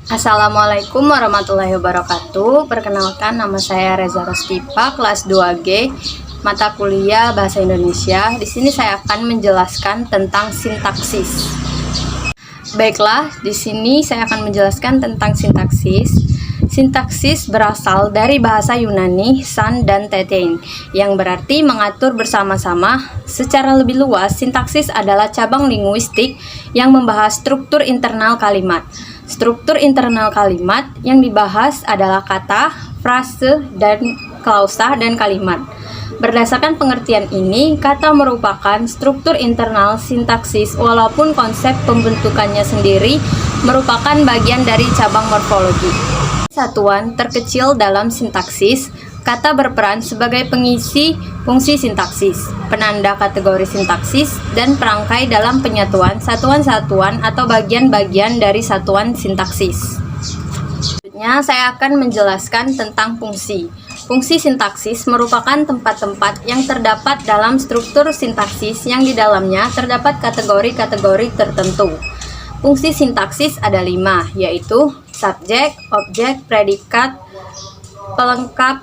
Assalamualaikum warahmatullahi wabarakatuh. Perkenalkan, nama saya Reza Rostipa, kelas 2G, mata kuliah Bahasa Indonesia. Di sini saya akan menjelaskan tentang sintaksis. Baiklah, di sini saya akan menjelaskan tentang sintaksis. Sintaksis berasal dari bahasa Yunani san dan tetein, yang berarti mengatur bersama-sama. Secara lebih luas, sintaksis adalah cabang linguistik yang membahas struktur internal kalimat. Struktur internal kalimat yang dibahas adalah kata, frase, dan klausa dan kalimat. Berdasarkan pengertian ini, kata merupakan struktur internal sintaksis walaupun konsep pembentukannya sendiri merupakan bagian dari cabang morfologi. Satuan terkecil dalam sintaksis, kata berperan sebagai pengisi fungsi sintaksis, penanda kategori sintaksis, dan perangkai dalam penyatuan satuan-satuan atau bagian-bagian dari satuan sintaksis. Selanjutnya, saya akan menjelaskan tentang fungsi. Fungsi sintaksis merupakan tempat-tempat yang terdapat dalam struktur sintaksis yang di dalamnya terdapat kategori-kategori tertentu. Fungsi sintaksis ada 5, yaitu subjek, objek, predikat, pelengkap,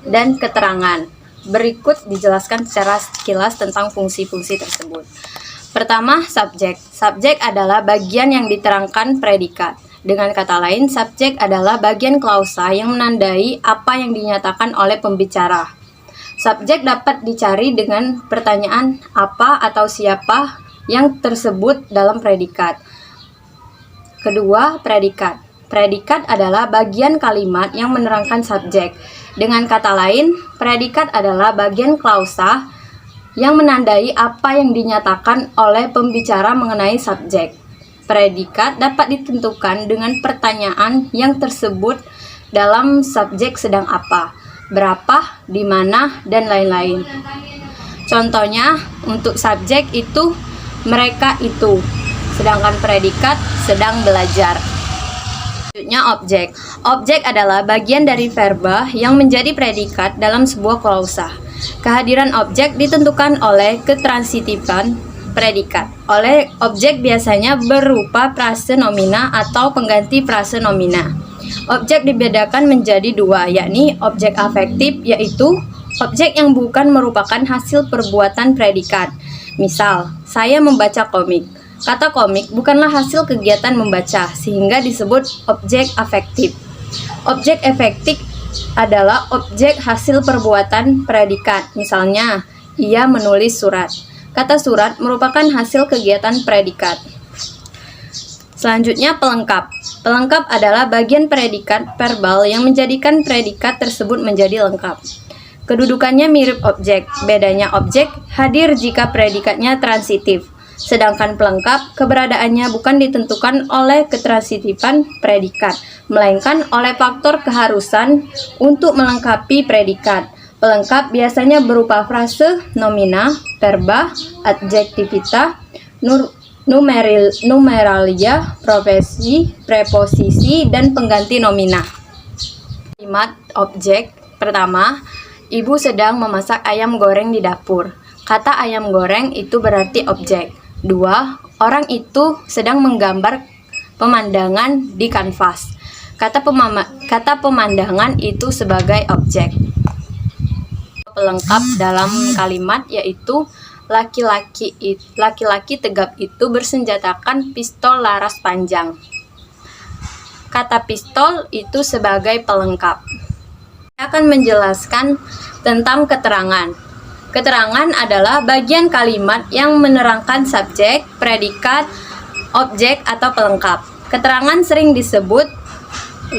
dan keterangan. Berikut dijelaskan secara sekilas tentang fungsi-fungsi tersebut. Pertama, subjek. Subjek adalah bagian yang diterangkan predikat. Dengan kata lain, subjek adalah bagian klausa yang menandai apa yang dinyatakan oleh pembicara. Subjek dapat dicari dengan pertanyaan apa atau siapa yang tersebut dalam predikat. Kedua, predikat. Predikat adalah bagian kalimat yang menerangkan subjek. Dengan kata lain, predikat adalah bagian klausa yang menandai apa yang dinyatakan oleh pembicara mengenai subjek. Predikat dapat ditentukan dengan pertanyaan yang tersebut dalam subjek sedang apa, berapa, di mana, dan lain-lain. Contohnya, untuk subjek itu, mereka itu, sedangkan predikat sedang belajar. Selanjutnya, objek. Objek adalah bagian dari verba yang menjadi predikat dalam sebuah klausa. Kehadiran objek ditentukan oleh ketransitifan predikat. Oleh objek biasanya berupa frase nomina atau pengganti frase nomina. Objek dibedakan menjadi 2, yakni objek afektif, yaitu objek yang bukan merupakan hasil perbuatan predikat. Misal, saya membaca komik. Kata komik bukanlah hasil kegiatan membaca, sehingga disebut objek afektif. Objek efektif adalah objek hasil perbuatan predikat. Misalnya, ia menulis surat. Kata surat merupakan hasil kegiatan predikat. Selanjutnya, pelengkap. Pelengkap adalah bagian predikat verbal yang menjadikan predikat tersebut menjadi lengkap. Kedudukannya mirip objek, bedanya objek hadir jika predikatnya transitif. Sedangkan pelengkap, keberadaannya bukan ditentukan oleh ketransitifan predikat, melainkan oleh faktor keharusan untuk melengkapi predikat. Pelengkap biasanya berupa frase, nomina, verba, adjektivita, numeralia, profesi, preposisi, dan pengganti nomina. Kalimat objek. Pertama, ibu sedang memasak ayam goreng di dapur. Kata ayam goreng itu berarti objek. 2. Orang itu sedang menggambar pemandangan di kanvas. Kata pemandangan itu sebagai objek. Pelengkap dalam kalimat yaitu laki-laki tegap itu bersenjatakan pistol laras panjang. Kata pistol itu sebagai pelengkap. Saya akan menjelaskan tentang keterangan. Keterangan adalah bagian kalimat yang menerangkan subjek, predikat, objek, atau pelengkap. Keterangan sering disebut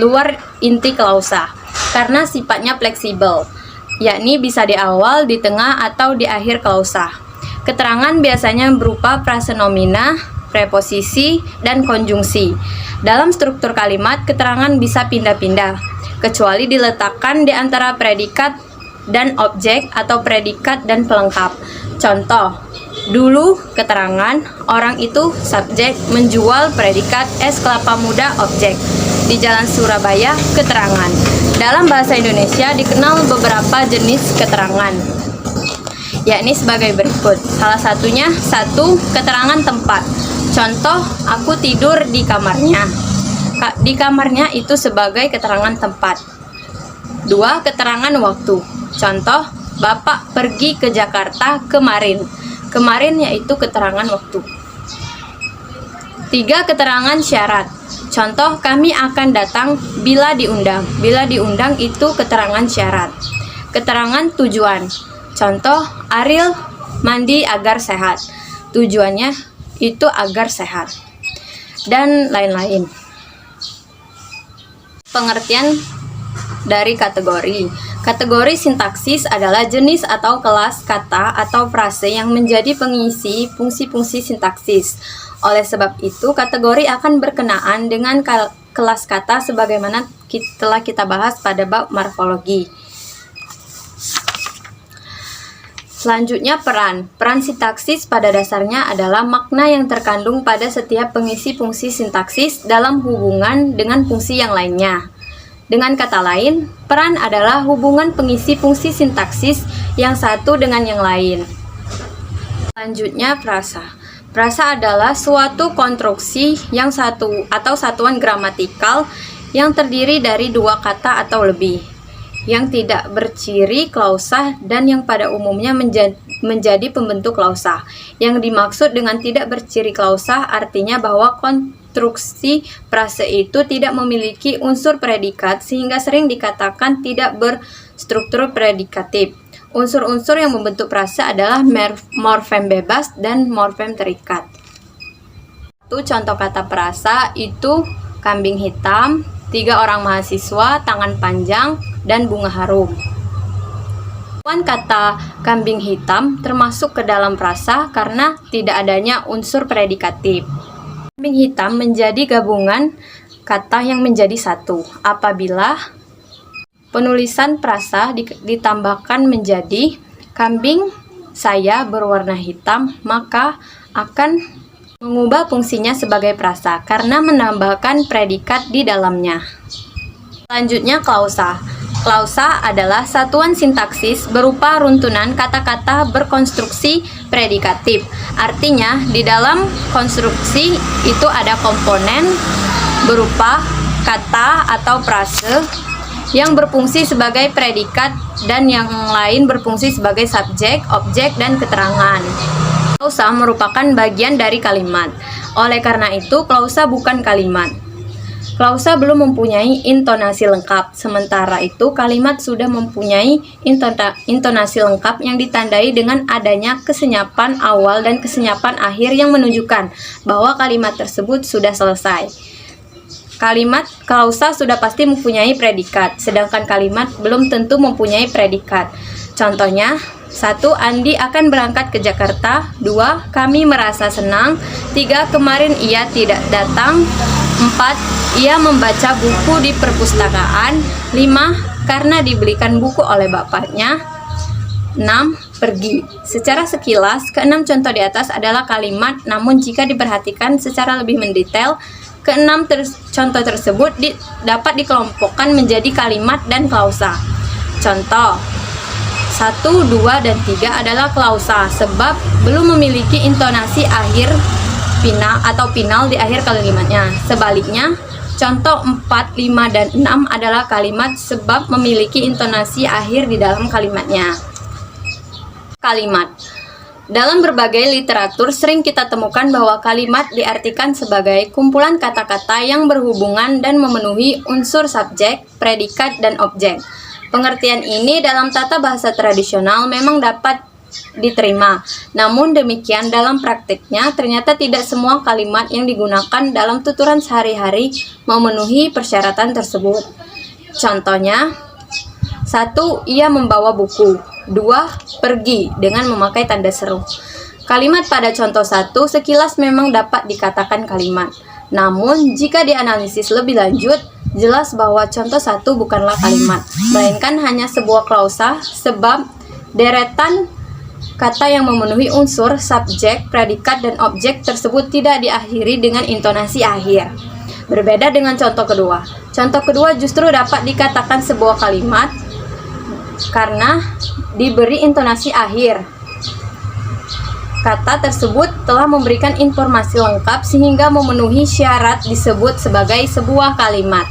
luar inti klausa karena sifatnya fleksibel, yakni bisa di awal, di tengah, atau di akhir klausa. Keterangan biasanya berupa frase nomina, preposisi, dan konjungsi. Dalam struktur kalimat, keterangan bisa pindah-pindah, kecuali diletakkan di antara predikat dan objek atau predikat dan pelengkap. Contoh, dulu keterangan, orang itu subjek, menjual predikat, es kelapa muda objek. Di Jalan Surabaya, keterangan. Dalam bahasa Indonesia dikenal beberapa jenis keterangan, yakni sebagai berikut. Salah satunya, 1. Keterangan tempat. Contoh, aku tidur di kamarnya. di kamarnya itu sebagai keterangan tempat. 2. Keterangan waktu. Contoh, Bapak pergi ke Jakarta kemarin. Kemarin yaitu keterangan waktu. 3. Keterangan syarat. Contoh, kami akan datang bila diundang. Bila diundang itu keterangan syarat. Keterangan tujuan. Contoh, Ariel mandi agar sehat. Tujuannya itu agar sehat. Dan lain-lain. Pengertian dari kategori. Kategori sintaksis adalah jenis atau kelas kata atau frase yang menjadi pengisi fungsi-fungsi sintaksis. Oleh sebab itu, kategori akan berkenaan dengan kelas kata sebagaimana telah kita bahas pada bab morfologi. Selanjutnya, peran. Peran sintaksis pada dasarnya adalah makna yang terkandung pada setiap pengisi fungsi sintaksis dalam hubungan dengan fungsi yang lainnya. Dengan kata lain, peran adalah hubungan pengisi fungsi sintaksis yang satu dengan yang lain. Selanjutnya, frasa. Frasa adalah suatu konstruksi yang satu atau satuan gramatikal yang terdiri dari dua kata atau lebih, yang tidak berciri klausa dan yang pada umumnya menjadi pembentuk klausa. Yang dimaksud dengan tidak berciri klausa artinya bahwa konstruksi frase itu tidak memiliki unsur predikat sehingga sering dikatakan tidak berstruktur predikatif. Unsur-unsur yang membentuk frase adalah morfem bebas dan morfem terikat. Contoh kata frasa itu kambing hitam, 3 orang mahasiswa, tangan panjang, dan bunga harum. Kata kambing hitam termasuk ke dalam frasa karena tidak adanya unsur predikatif. Kambing hitam menjadi gabungan kata yang menjadi satu. Apabila penulisan frasa ditambahkan menjadi kambing saya berwarna hitam, maka akan mengubah fungsinya sebagai frasa karena menambahkan predikat di dalamnya. Selanjutnya, klausa. Klausa adalah satuan sintaksis berupa runtunan kata-kata berkonstruksi predikatif. Artinya, di dalam konstruksi itu ada komponen berupa kata atau frase yang berfungsi sebagai predikat dan yang lain berfungsi sebagai subjek, objek, dan keterangan. Klausa merupakan bagian dari kalimat. Oleh karena itu, klausa bukan kalimat. Klausa belum mempunyai intonasi lengkap, sementara itu kalimat sudah mempunyai intonasi lengkap yang ditandai dengan adanya kesenyapan awal dan kesenyapan akhir yang menunjukkan bahwa kalimat tersebut sudah selesai. Kalimat klausa sudah pasti mempunyai predikat, sedangkan kalimat belum tentu mempunyai predikat. Contohnya, 1. Andi akan berangkat ke Jakarta. 2. Kami merasa senang. 3. Kemarin ia tidak datang. 4. Ia membaca buku di perpustakaan. 5. Karena dibelikan buku oleh bapaknya. 6. Pergi. Secara sekilas, keenam contoh di atas adalah kalimat, namun jika diperhatikan secara lebih mendetail, keenam contoh tersebut dapat dikelompokkan menjadi kalimat dan klausa. Contoh 1, 2, dan 3 adalah klausa sebab belum memiliki intonasi akhir final atau final di akhir kalimatnya. Sebaliknya, contoh 4, 5, dan 6 adalah kalimat sebab memiliki intonasi akhir di dalam kalimatnya. Kalimat. Dalam berbagai literatur sering kita temukan bahwa kalimat diartikan sebagai kumpulan kata-kata yang berhubungan dan memenuhi unsur subjek, predikat, dan objek. Pengertian ini dalam tata bahasa tradisional memang dapat diterima. Namun demikian dalam praktiknya ternyata tidak semua kalimat yang digunakan dalam tuturan sehari-hari memenuhi persyaratan tersebut. Contohnya, 1. Ia membawa buku. 2. Pergi dengan memakai tanda seru. Kalimat pada contoh 1 sekilas memang dapat dikatakan kalimat. Namun, jika dianalisis lebih lanjut, jelas bahwa contoh 1 bukanlah kalimat, melainkan hanya sebuah klausa sebab deretan kata yang memenuhi unsur subjek, predikat, dan objek tersebut tidak diakhiri dengan intonasi akhir. Berbeda dengan contoh kedua. Contoh kedua justru dapat dikatakan sebuah kalimat karena diberi intonasi akhir. kata tersebut telah memberikan informasi lengkap sehingga memenuhi syarat disebut sebagai sebuah kalimat.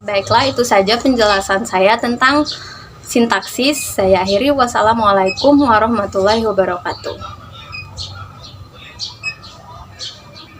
Baiklah, itu saja penjelasan saya tentang sintaksis. Saya akhiri. Wassalamualaikum warahmatullahi wabarakatuh.